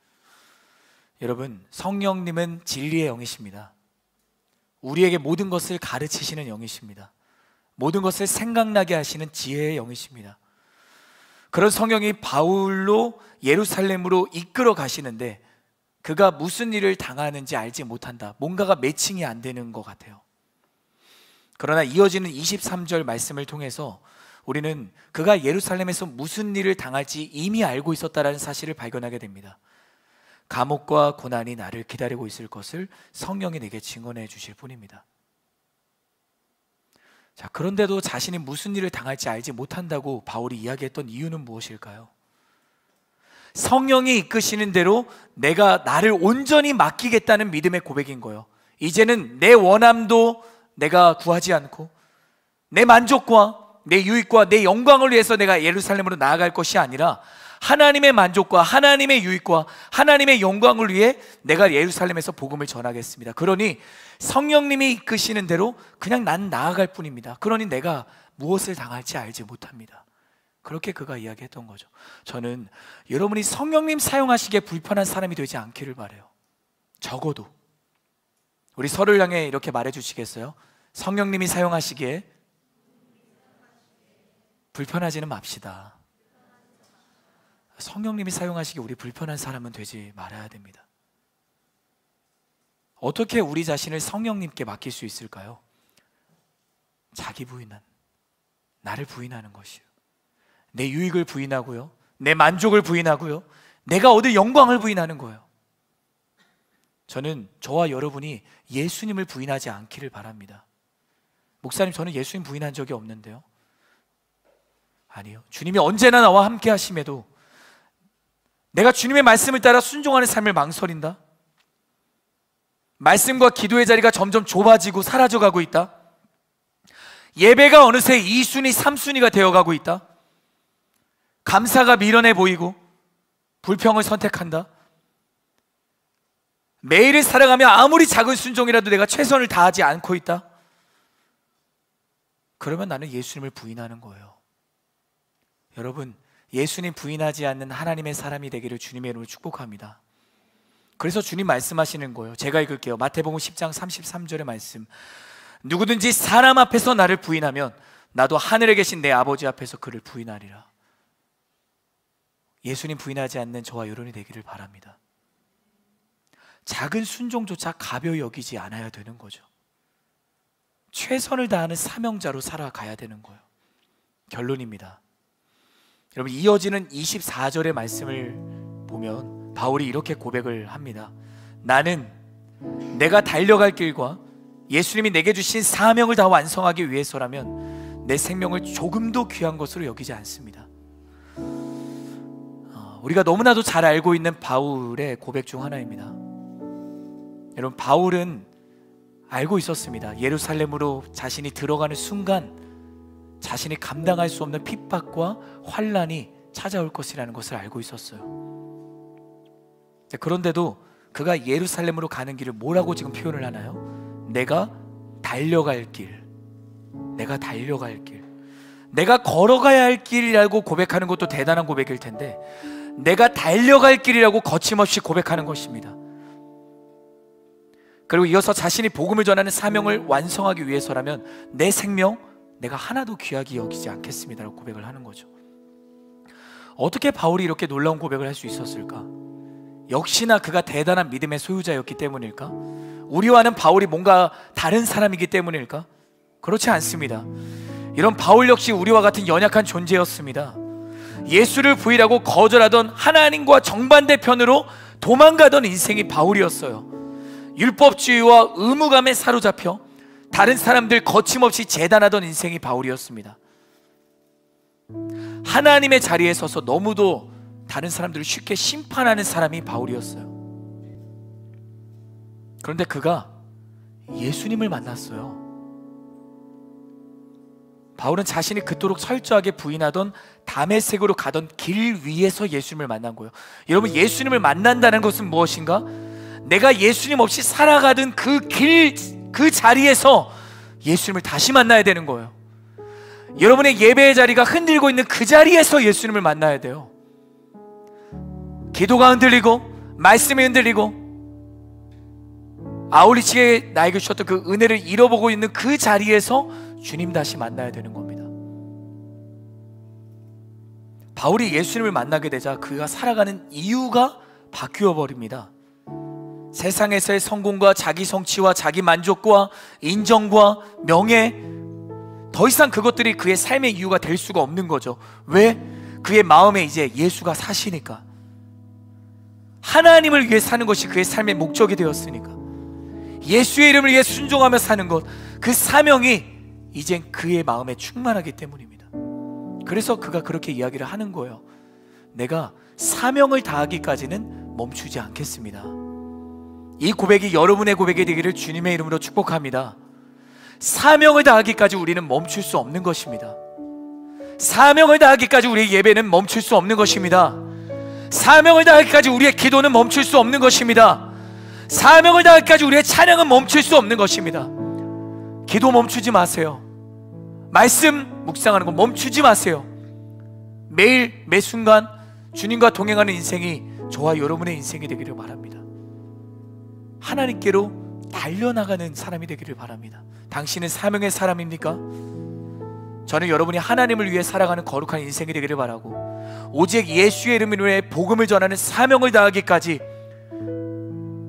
여러분, 성령님은 진리의 영이십니다. 우리에게 모든 것을 가르치시는 영이십니다. 모든 것을 생각나게 하시는 지혜의 영이십니다. 그런 성령이 바울로 예루살렘으로 이끌어 가시는데 그가 무슨 일을 당하는지 알지 못한다. 뭔가가 매칭이 안 되는 것 같아요. 그러나 이어지는 23절 말씀을 통해서 우리는 그가 예루살렘에서 무슨 일을 당할지 이미 알고 있었다는 사실을 발견하게 됩니다. 감옥과 고난이 나를 기다리고 있을 것을 성령이 내게 증언해 주실 뿐입니다. 자, 그런데도 자신이 무슨 일을 당할지 알지 못한다고 바울이 이야기했던 이유는 무엇일까요? 성령이 이끄시는 대로 내가 나를 온전히 맡기겠다는 믿음의 고백인 거예요. 이제는 내 원함도 내가 구하지 않고 내 만족과 내 유익과 내 영광을 위해서 내가 예루살렘으로 나아갈 것이 아니라 하나님의 만족과 하나님의 유익과 하나님의 영광을 위해 내가 예루살렘에서 복음을 전하겠습니다. 그러니 성령님이 이끄시는 대로 그냥 난 나아갈 뿐입니다. 그러니 내가 무엇을 당할지 알지 못합니다. 그렇게 그가 이야기했던 거죠. 저는 여러분이 성령님 사용하시기에 불편한 사람이 되지 않기를 바라요. 적어도 우리 서로를 향해 이렇게 말해 주시겠어요? 성령님이 사용하시기에 불편하지는 맙시다. 성령님이 사용하시기에 우리 불편한 사람은 되지 말아야 됩니다. 어떻게 우리 자신을 성령님께 맡길 수 있을까요? 자기 부인한, 나를 부인하는 것이요, 내 유익을 부인하고요, 내 만족을 부인하고요, 내가 얻을 영광을 부인하는 거예요. 저는 저와 여러분이 예수님을 부인하지 않기를 바랍니다. 목사님, 저는 예수님 부인한 적이 없는데요. 아니요, 주님이 언제나 나와 함께 하심에도 내가 주님의 말씀을 따라 순종하는 삶을 망설인다. 말씀과 기도의 자리가 점점 좁아지고 사라져가고 있다. 예배가 어느새 2순위, 3순위가 되어가고 있다. 감사가 미련해 보이고 불평을 선택한다. 매일을 살아가며 아무리 작은 순종이라도 내가 최선을 다하지 않고 있다. 그러면 나는 예수님을 부인하는 거예요. 여러분, 예수님 부인하지 않는 하나님의 사람이 되기를 주님의 이름으로 축복합니다. 그래서 주님 말씀하시는 거예요. 제가 읽을게요. 마태복음 10장 33절의 말씀. 누구든지 사람 앞에서 나를 부인하면 나도 하늘에 계신 내 아버지 앞에서 그를 부인하리라. 예수님 부인하지 않는 저와 여러분이 되기를 바랍니다. 작은 순종조차 가벼이 여기지 않아야 되는 거죠. 최선을 다하는 사명자로 살아가야 되는 거예요. 결론입니다. 여러분, 이어지는 24절의 말씀을 보면 바울이 이렇게 고백을 합니다. 나는 내가 달려갈 길과 예수님이 내게 주신 사명을 다 완성하기 위해서라면 내 생명을 조금도 귀한 것으로 여기지 않습니다. 우리가 너무나도 잘 알고 있는 바울의 고백 중 하나입니다. 여러분, 바울은 알고 있었습니다. 예루살렘으로 자신이 들어가는 순간 자신이 감당할 수 없는 핍박과 환난이 찾아올 것이라는 것을 알고 있었어요. 그런데도 그가 예루살렘으로 가는 길을 뭐라고 지금 표현을 하나요? 내가 달려갈 길, 내가 달려갈 길, 내가 걸어가야 할 길이라고 고백하는 것도 대단한 고백일 텐데 내가 달려갈 길이라고 거침없이 고백하는 것입니다. 그리고 이어서 자신이 복음을 전하는 사명을 완성하기 위해서라면 내 생명 내가 하나도 귀하게 여기지 않겠습니다라고 고백을 하는 거죠. 어떻게 바울이 이렇게 놀라운 고백을 할 수 있었을까? 역시나 그가 대단한 믿음의 소유자였기 때문일까? 우리와는 바울이 뭔가 다른 사람이기 때문일까? 그렇지 않습니다. 이런 바울 역시 우리와 같은 연약한 존재였습니다. 예수를 부인하고 거절하던 하나님과 정반대 편으로 도망가던 인생이 바울이었어요. 율법주의와 의무감에 사로잡혀 다른 사람들 거침없이 재단하던 인생이 바울이었습니다. 하나님의 자리에 서서 너무도 다른 사람들을 쉽게 심판하는 사람이 바울이었어요. 그런데 그가 예수님을 만났어요. 바울은 자신이 그토록 철저하게 부인하던 다메섹으로 가던 길 위에서 예수님을 만난 거예요. 여러분, 예수님을 만난다는 것은 무엇인가? 내가 예수님 없이 살아가던 그 길, 그 자리에서 예수님을 다시 만나야 되는 거예요. 여러분의 예배의 자리가 흔들리고 있는 그 자리에서 예수님을 만나야 돼요. 기도가 흔들리고 말씀이 흔들리고 아울리치게 나에게 주셨던 그 은혜를 잃어보고 있는 그 자리에서 주님 다시 만나야 되는 겁니다. 바울이 예수님을 만나게 되자 그가 살아가는 이유가 바뀌어 버립니다. 세상에서의 성공과 자기 성취와 자기 만족과 인정과 명예, 더 이상 그것들이 그의 삶의 이유가 될 수가 없는 거죠. 왜? 그의 마음에 이제 예수가 사시니까. 하나님을 위해 사는 것이 그의 삶의 목적이 되었으니까. 예수의 이름을 위해 순종하며 사는 것, 그 사명이 이젠 그의 마음에 충만하기 때문입니다. 그래서 그가 그렇게 이야기를 하는 거예요. 내가 사명을 다하기까지는 멈추지 않겠습니다. 이 고백이 여러분의 고백이 되기를 주님의 이름으로 축복합니다. 사명을 다하기까지 우리는 멈출 수 없는 것입니다. 사명을 다하기까지 우리의 예배는 멈출 수 없는 것입니다. 사명을 다하기까지 우리의 기도는 멈출 수 없는 것입니다. 사명을 다하기까지 우리의 찬양은 멈출 수 없는 것입니다. 기도 멈추지 마세요. 말씀 묵상하는 거 멈추지 마세요. 매일 매순간 주님과 동행하는 인생이 저와 여러분의 인생이 되기를 바랍니다. 하나님께로 달려나가는 사람이 되기를 바랍니다. 당신은 사명의 사람입니까? 저는 여러분이 하나님을 위해 살아가는 거룩한 인생이 되기를 바라고, 오직 예수의 이름으로 인해 복음을 전하는 사명을 다하기까지,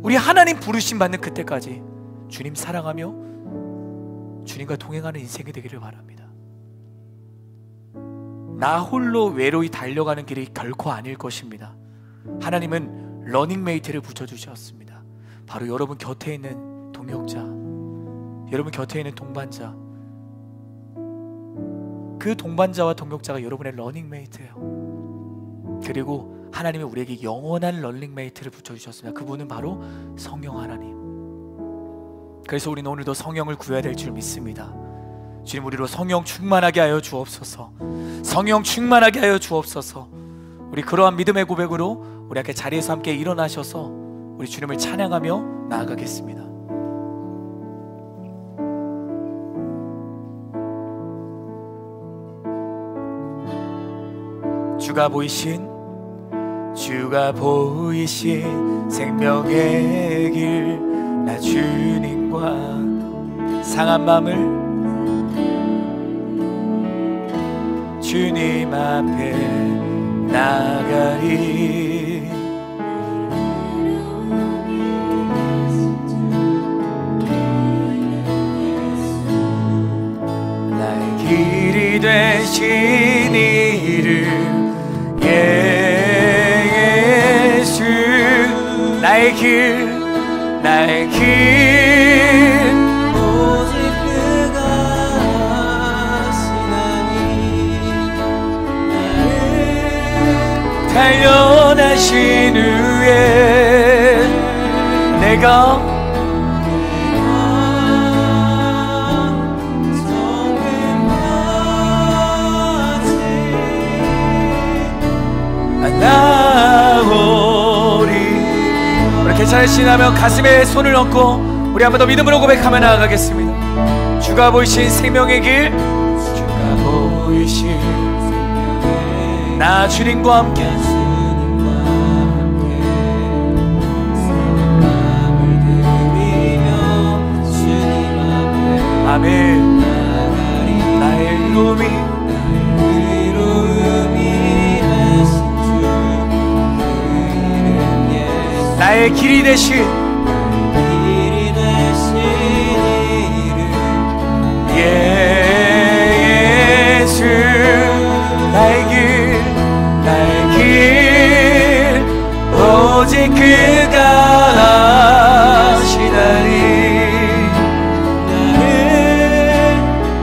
우리 하나님 부르심 받는 그때까지 주님 사랑하며 주님과 동행하는 인생이 되기를 바랍니다. 나 홀로 외로이 달려가는 길이 결코 아닐 것입니다. 하나님은 러닝메이트를 붙여주셨습니다. 바로 여러분 곁에 있는 동역자, 여러분 곁에 있는 동반자, 그 동반자와 동역자가 여러분의 러닝메이트예요. 그리고 하나님이 우리에게 영원한 러닝메이트를 붙여주셨습니다. 그분은 바로 성령 하나님. 그래서 우리는 오늘도 성령을 구해야 될 줄 믿습니다. 주님, 우리로 성령 충만하게 하여 주옵소서. 성령 충만하게 하여 주옵소서. 우리 그러한 믿음의 고백으로 우리 함께 자리에서 함께 일어나셔서 우리 주님을 찬양하며 나아가겠습니다. 주가 보이신 생명의 길, 나 주님과 상한 마음을 주님 앞에 나가리. 나의 길이 되신 이름 예수, 나의 길 오직 그가 하시나니, 나를 단련하신 후에 내가 나오리. 우리 괜찮을 지나면 가슴에 손을 얹고 우리 한 번 더 믿음으로 고백하며 나아가겠습니다. 주가 보이신 생명의 길, 주가 보이신 나 주님과 함께 아멘. 나의 이름이 나의 길이 되신 예수, 나의 길 오직 그가 하시나니, 나를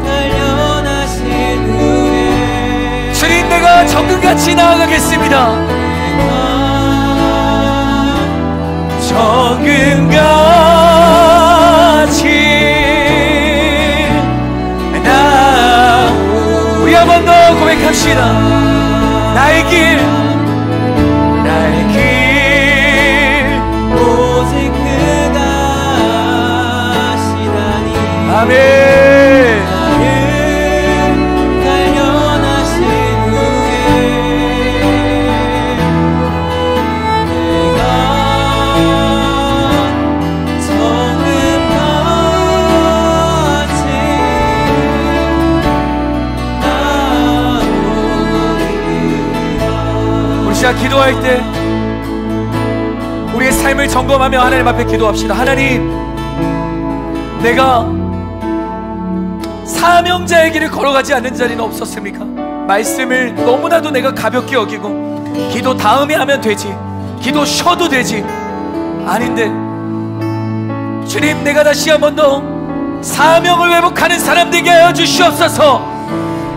단련하신 후에 주님, 내가 정금같이 나아가겠습니다. 정금같이 나 우리 한 번 더 고백합시다. 나의 길 오직 그가 하시다니. 아멘. 나를 발견하신 후에 내가 정금같이 나오리라. 우리 시작 기도할 때 우리의 삶을 점검하며 하나님 앞에 기도합시다. 하나님, 내가 사명자의 길을 걸어가지 않는 자리는 없었습니까? 말씀을 너무나도 내가 가볍게 여기고 기도 다음에 하면 되지, 기도 쉬어도 되지. 아닌데 주님, 내가 다시 한 번 더 사명을 회복하는 사람 되게 하여 주시옵소서.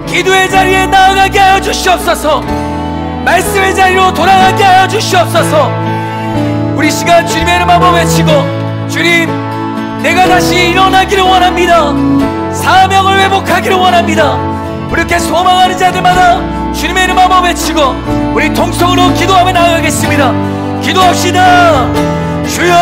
기도의 자리에 나아가게 하여 주시옵소서. 말씀의 자리로 돌아가게 하여 주시옵소서. 우리 시간 주님의 이름 한번 외치고, 주님, 내가 다시 일어나기를 원합니다. 사명을 회복하기를 원합니다. 이렇게 소망하는 자들마다 주님의 이름 한번 외치고 우리 통성으로 기도하며 나아가겠습니다. 기도합시다. 주여.